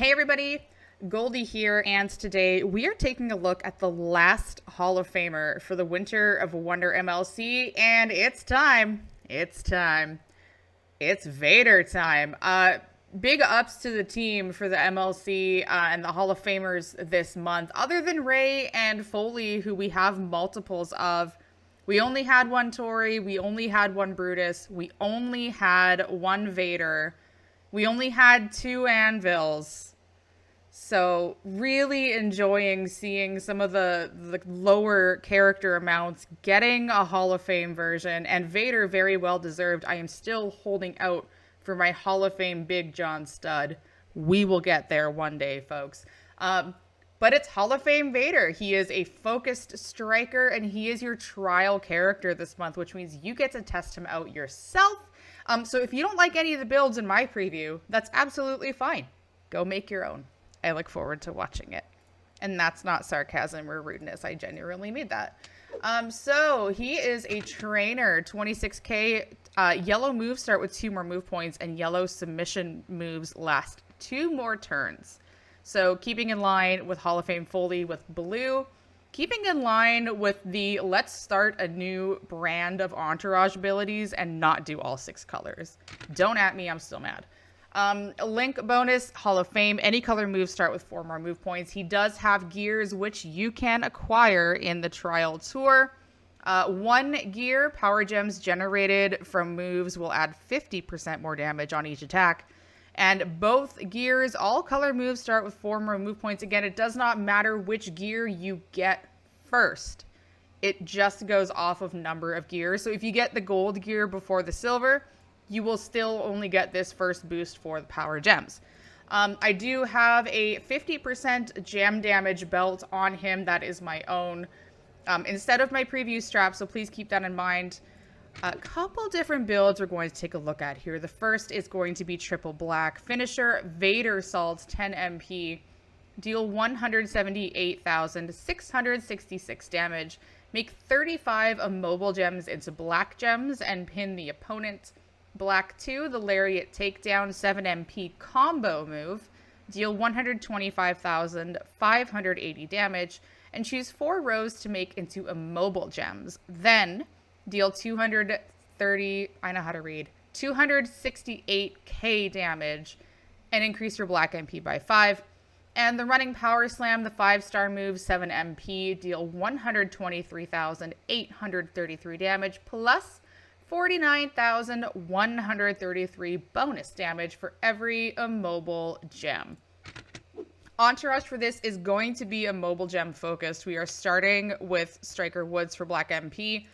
Hey everybody, Goldie here, and today we are taking a look at the last Hall of Famer for the Winter of Wonder MLC, and it's time. It's Vader time. Big ups to the team for the MLC and the Hall of Famers this month. Other than Ray and Foley, who we have multiples of, we only had one Tori, we only had one Brutus, we only had one Vader. We only had two anvils, so really enjoying seeing some of the lower character amounts getting a Hall of Fame version, and Vader very well deserved. I am still holding out for my Hall of Fame Big John stud. We will get there one day, folks. But it's Hall of Fame Vader. He is a focused striker, and he is your trial character this month, which means you get to test him out yourself. So if you don't like any of the builds in my preview, that's absolutely fine. Go make your own. I look forward to watching it. And that's not sarcasm or rudeness. I genuinely made that. So he is a trainer, 26k. Yellow moves start with 2 more move points, and yellow submission moves last 2 more turns. So keeping in line with Hall of Fame Foley with blue. Keeping in line with the let's start a new brand of entourage abilities and not do all 6 colors. Don't at me, I'm still mad. Link bonus, Hall of Fame. Any color moves start with 4 more move points. He does have gears, which you can acquire in the trial tour. 1 gear, power gems generated from moves will add 50% more damage on each attack. And both gears, all color moves start with 4 more move points. Again, it does not matter which gear you get first. It just goes off of number of gears. So if you get the gold gear before the silver, you will still only get this first boost for the power gems. I do have a 50% gem damage belt on him. That is my own. Instead of my preview strap, so please keep that in mind. A couple different builds we're going to take a look at here. The first is going to be triple black finisher, Vader Salt, 10 MP, deal 178,666 damage, make 35 immobile gems into black gems, and pin the opponent. Black 2, the Lariat Takedown, 7 MP combo move, deal 125,580 damage, and choose 4 rows to make into immobile gems. Then deal 268k damage and increase your black MP by 5. And the running power slam, the 5-star move, 7 MP, deal 123,833 damage plus 49,133 bonus damage for every immobile gem. Entourage for this is going to be immobile gem focused. We are starting with Striker Woods for black MP.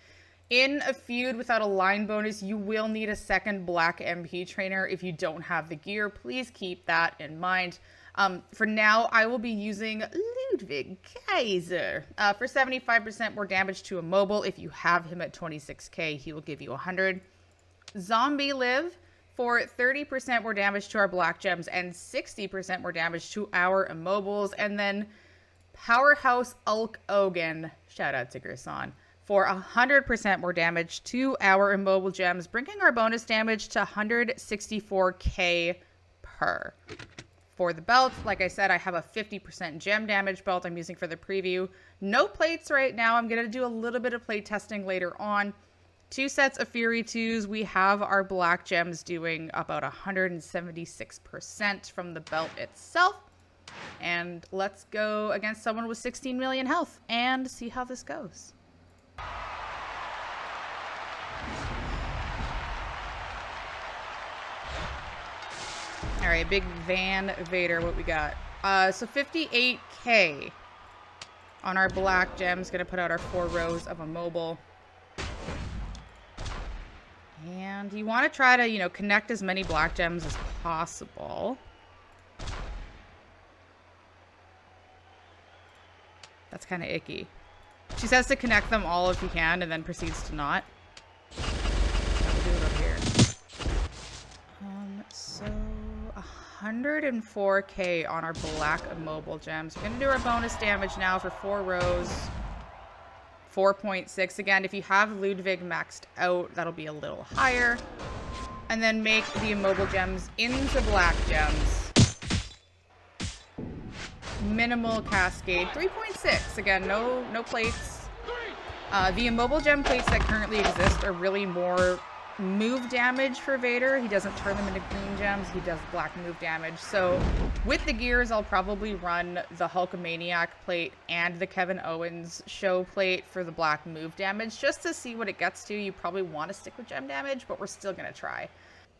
In a feud without a line bonus, you will need a second black MP trainer if you don't have the gear. Please keep that in mind. For now, I will be using Ludwig Kaiser for 75% more damage to immobile. If you have him at 26k, he will give you 100. Zombie Liv for 30% more damage to our black gems and 60% more damage to our immobiles. And then Powerhouse Ulk Ogan, shout out to Gerson, for 100% more damage to our immobile gems, bringing our bonus damage to 164k per. For the belt, like I said, I have a 50% gem damage belt I'm using for the preview. No plates right now. I'm going to do a little bit of plate testing later on. 2 sets of Fury 2s. We have our black gems doing about 176% from the belt itself. And let's go against someone with 16 million health and see how this goes. All right, big Van Vader, what we got? So 58k on our black gems. Gonna put out our 4 rows of immobile. And you want to try to, connect as many black gems as possible. That's kind of icky. She says to connect them all if you can, and then proceeds to not. So we'll do it over here. So 104k on our black immobile gems. We're going to do our bonus damage now for 4 rows. 4.6. Again, if you have Ludwig maxed out, that'll be a little higher. And then make the immobile gems into black gems. minimal cascade. 3.6. Again, no plates. The Immobile gem plates that currently exist are really more move damage for Vader. He doesn't turn them into green gems. He does black move damage. So with the gears, I'll probably run the Hulkamaniac plate and the Kevin Owens show plate for the black move damage, just to see what it gets to. You probably want to stick with gem damage, but we're still going to try.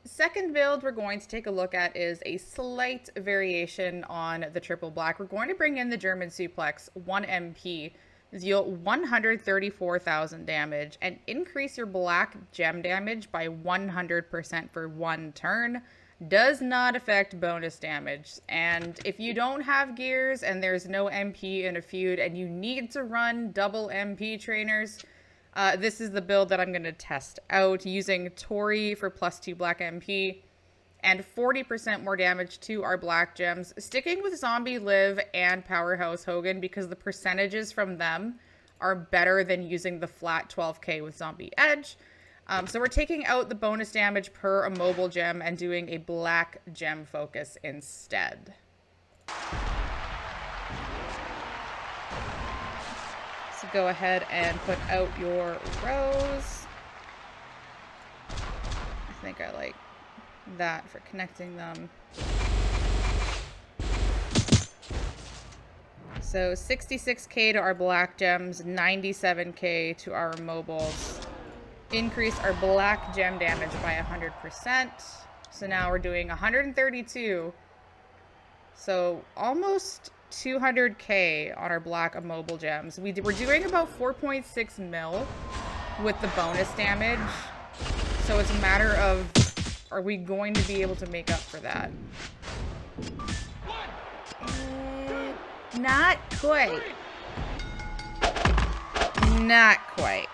Second build we're going to take a look at is a slight variation on the triple black. We're going to bring in the German suplex, 1 MP, deal 134,000 damage, and increase your black gem damage by 100% for 1 turn. Does not affect bonus damage. And if you don't have gears and there's no MP in a feud and you need to run double MP trainers, this is the build that I'm going to test out using Tori for +2 black MP and 40% more damage to our black gems, sticking with Zombie Liv and Powerhouse Hogan because the percentages from them are better than using the flat 12k with Zombie Edge. So we're taking out the bonus damage per Immobile gem and doing a black gem focus instead. So go ahead and put out your rows. I think I like that for connecting them. So 66k to our black gems, 97k to our Immobiles. Increase our black gem damage by 100%. So now we're doing 132. So almost 200k on our black Immobile gems. We're doing about 4.6 mil with the bonus damage. So it's a matter of, are we going to be able to make up for that? Not quite. Not quite.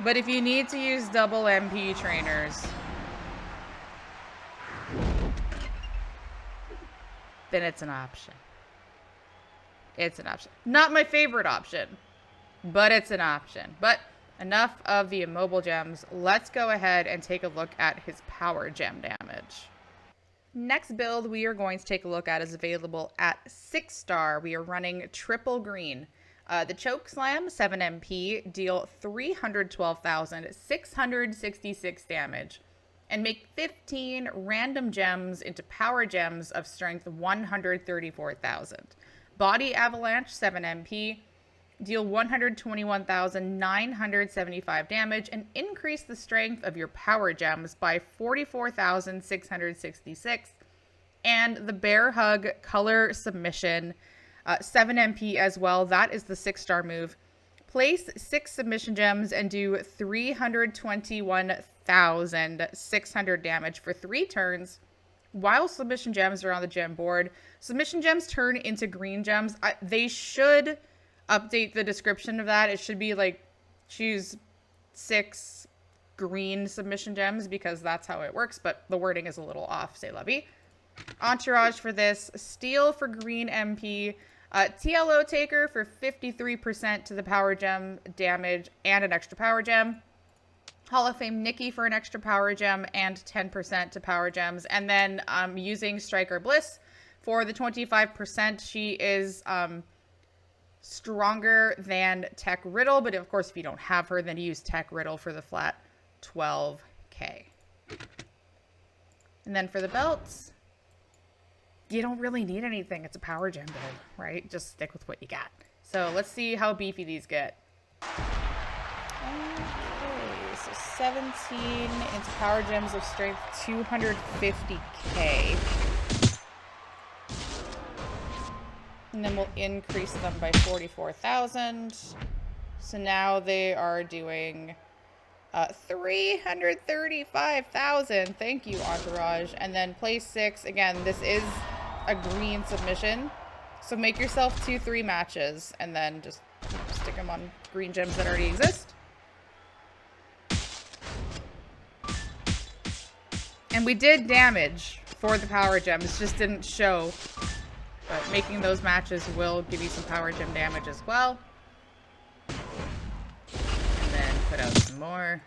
But if you need to use double MP trainers, then it's an option. It's an option. Not my favorite option, but it's an option. But enough of the Immobile gems. Let's go ahead and take a look at his power gem damage. Next build we are going to take a look at is available at 6-star. We are running triple green. The Choke Slam, 7 MP, deal 312,666 damage, and make 15 random gems into power gems of strength 134,000. Body Avalanche, 7 MP, deal 121,975 damage, and increase the strength of your power gems by 44,666. And the Bear Hug Color Submission, 7 MP as well. That is the 6-star move. Place 6 submission gems and do 321,600 damage for 3 turns while submission gems are on the gem board. Submission gems turn into green gems. They should update the description of that. It should be like choose 6 green submission gems because that's how it works, but the wording is a little off, say Lovey. Entourage for this, Steel for green MP, TLO Taker for 53% to the power gem damage and an extra power gem. Hall of Fame Nikki for an extra power gem and 10% to power gems. And then using Striker Bliss for the 25%. She is stronger than Tech Riddle, but of course if you don't have her, then use Tech Riddle for the flat 12k. And then for the belts, you don't really need anything. It's a power gem build, right? Just stick with what you got. So let's see how beefy these get. Okay, so 17 into power gems of strength 250k. And then we'll increase them by 44,000. So now they are doing 335,000. Thank you, Entourage. And then place 6. Again, this is a green submission. So make yourself 2-3 matches and then just stick them on green gems that already exist. And we did damage for the power gems, just didn't show. But making those matches will give you some power gem damage as well. And then put out some more.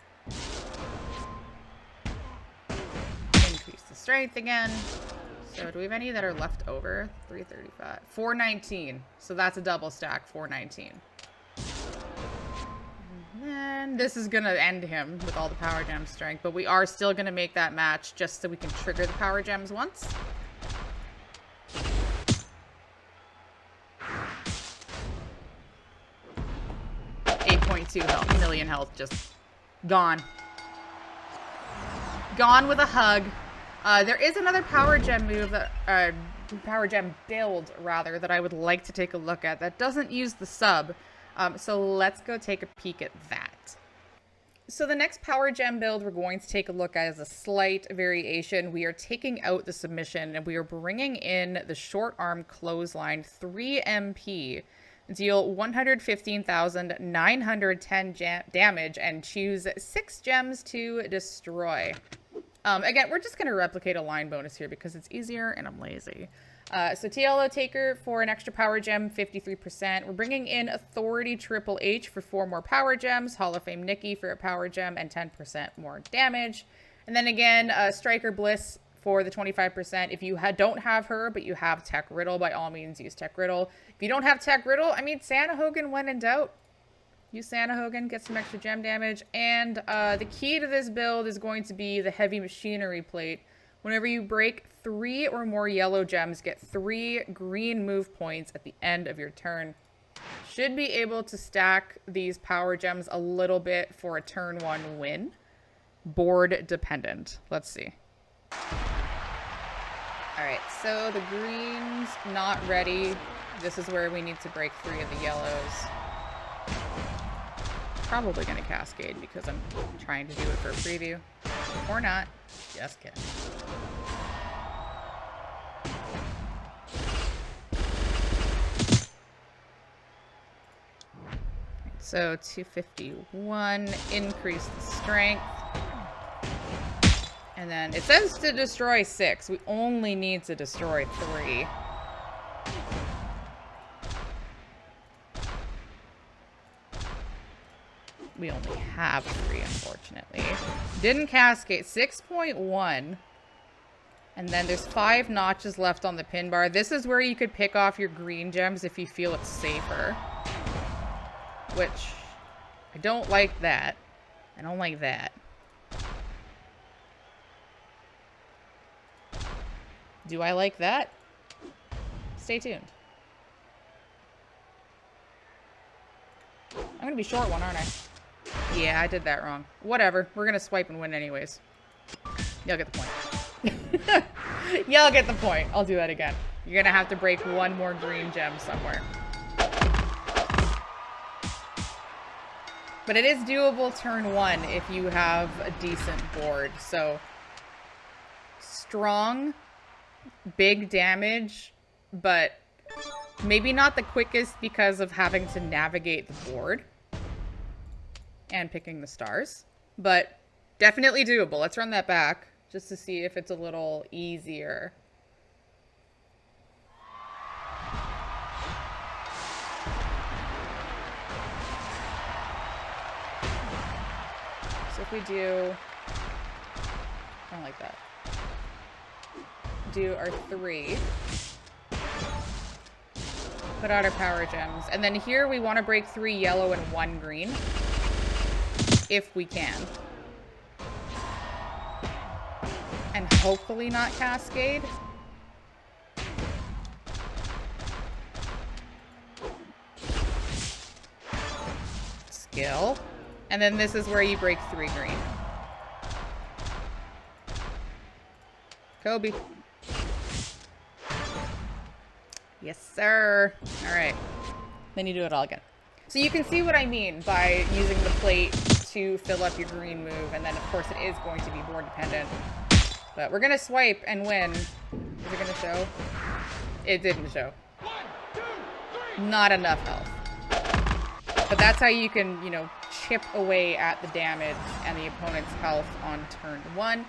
Increase the strength again. So do we have any that are left over? 335. 419. So that's a double stack, 419. And then this is going to end him with all the power gem strength, but we are still going to make that match just so we can trigger the power gems once. $8.2 million health just gone. Gone with a hug. There is another power gem move that, power gem build rather, that I would like to take a look at that doesn't use the sub. So let's go take a peek at that. So the next power gem build we're going to take a look at is a slight variation. We are taking out the submission and we are bringing in the short arm clothesline 3 MP. Deal 115,910 damage and choose 6 gems to destroy. Again, we're just going to replicate a line bonus here because it's easier and I'm lazy. So TLO Taker for an extra power gem, 53%. We're bringing in Authority Triple H for 4 more power gems. Hall of Fame Nikki for a power gem and 10% more damage. And then again, Striker Bliss for the 25%. If you don't have her, but you have Tech Riddle, by all means use Tech Riddle. If you don't have Tech Riddle, I mean, Santa Hogan when in doubt. Use Santa Hogan, get some extra gem damage. And the key to this build is going to be the Heavy Machinery Plate. Whenever you break 3 or more yellow gems, get 3 green move points at the end of your turn. Should be able to stack these power gems a little bit for a turn 1 win. Board dependent. Let's see. Alright, so the green's not ready. This is where we need to break 3 of the yellows. Probably going to cascade because I'm trying to do it for a preview. Or not. Just kidding. So 251, increase the strength. And then it says to destroy 6. We only need to destroy 3. We only have 3, unfortunately. Didn't cascade. 6.1. And then there's 5 notches left on the pin bar. This is where you could pick off your green gems if you feel it's safer. Which, I don't like that. I don't like that. Do I like that? Stay tuned. I'm gonna be short one, aren't I? Yeah, I did that wrong. Whatever. We're gonna swipe and win anyways. Y'all get the point. Y'all get the point. I'll do that again. You're gonna have to break 1 more green gem somewhere. But it is doable turn 1 if you have a decent board. So, strong, big damage, but maybe not the quickest because of having to navigate the board and picking the stars, but definitely doable. Let's run that back just to see if it's a little easier. So if we do, I don't like that. Do our 3. Put out our power gems. And then here we want to break 3 yellow and 1 green. If we can. And hopefully not cascade. Skill. And then this is where you break 3 green. Kobe. Yes, sir. All right. Then you do it all again. So you can see what I mean by using the plate to fill up your green move. And then, of course, it is going to be board dependent. But we're going to swipe and win. Is it going to show? It didn't show. 1, 2, 3. Not enough health. But that's how you can, you know, chip away at the damage and the opponent's health on turn 1.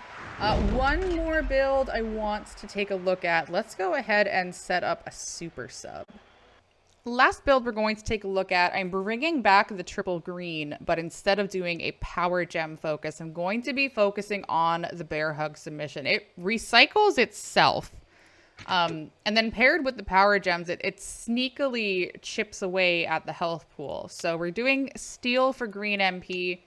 One more build I want to take a look at. Let's go ahead and set up a super sub. Last build we're going to take a look at, I'm bringing back the triple green, but instead of doing a power gem focus, I'm going to be focusing on the bear hug submission. It recycles itself. And then paired with the power gems, it sneakily chips away at the health pool. So we're doing steel for green MP,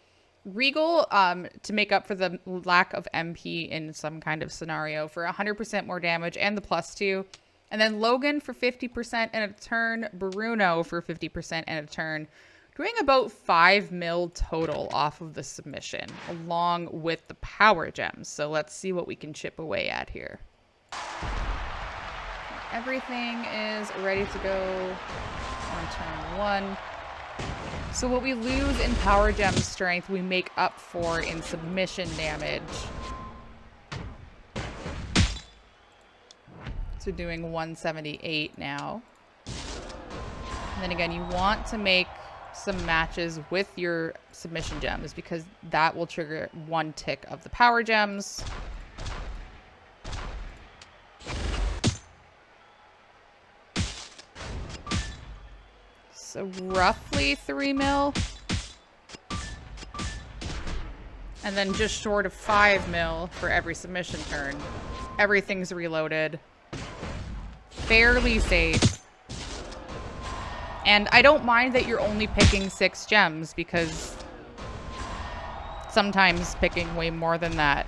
Regal to make up for the lack of MP in some kind of scenario for 100% more damage and the +2. And then Logan for 50% and a turn, Bruno for 50% and a turn. Doing about 5 mil total off of the submission along with the power gems. So let's see what we can chip away at here. Everything is ready to go on turn 1. So what we lose in power gem strength, we make up for in submission damage. So doing 178 now. And then again, you want to make some matches with your submission gems because that will trigger 1 tick of the power gems. So roughly 3 mil. And then just short of 5 mil for every submission turn. Everything's reloaded. Fairly safe. And I don't mind that you're only picking 6 gems because sometimes picking way more than that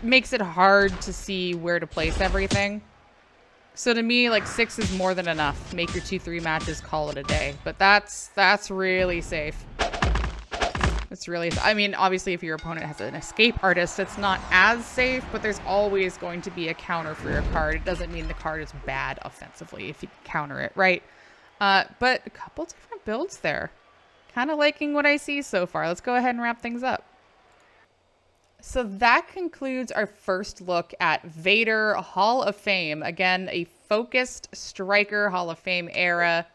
makes it hard to see where to place everything. So to me, like 6 is more than enough. Make your 2-3 matches, call it a day. But that's really safe. It's really, I mean, obviously if your opponent has an escape artist, it's not as safe, but there's always going to be a counter for your card. It doesn't mean the card is bad offensively if you counter it, right? But a couple different builds there. Kind of liking what I see so far. Let's go ahead and wrap things up. So that concludes our first look at Vader Hall of Fame. Again, a focused striker Hall of Fame era.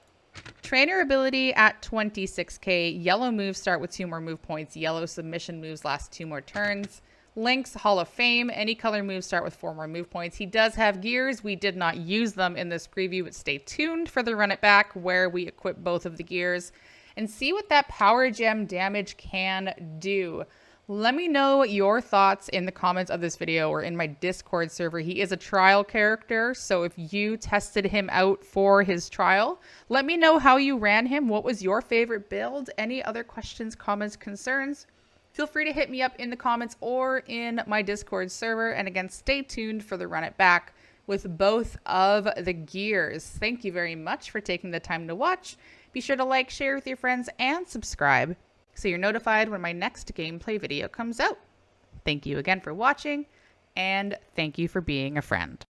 Trainer ability at 26k. Yellow moves start with 2 more move points. Yellow submission moves last 2 more turns. Links Hall of Fame. Any color moves start with 4 more move points. He does have gears. We did not use them in this preview, but stay tuned for the Run It Back where we equip both of the gears and see what that power gem damage can do. Let me know your thoughts in the comments of this video or in my Discord server. He is a trial character, so if you tested him out for his trial, let me know how you ran him. What was your favorite build? Any other questions, comments, concerns? Feel free to hit me up in the comments or in my Discord server. And again, stay tuned for the Run It Back with both of the gears. Thank you very much for taking the time to watch. Be sure to like, share with your friends, and subscribe so you're notified when my next gameplay video comes out. Thank you again for watching, and thank you for being a friend.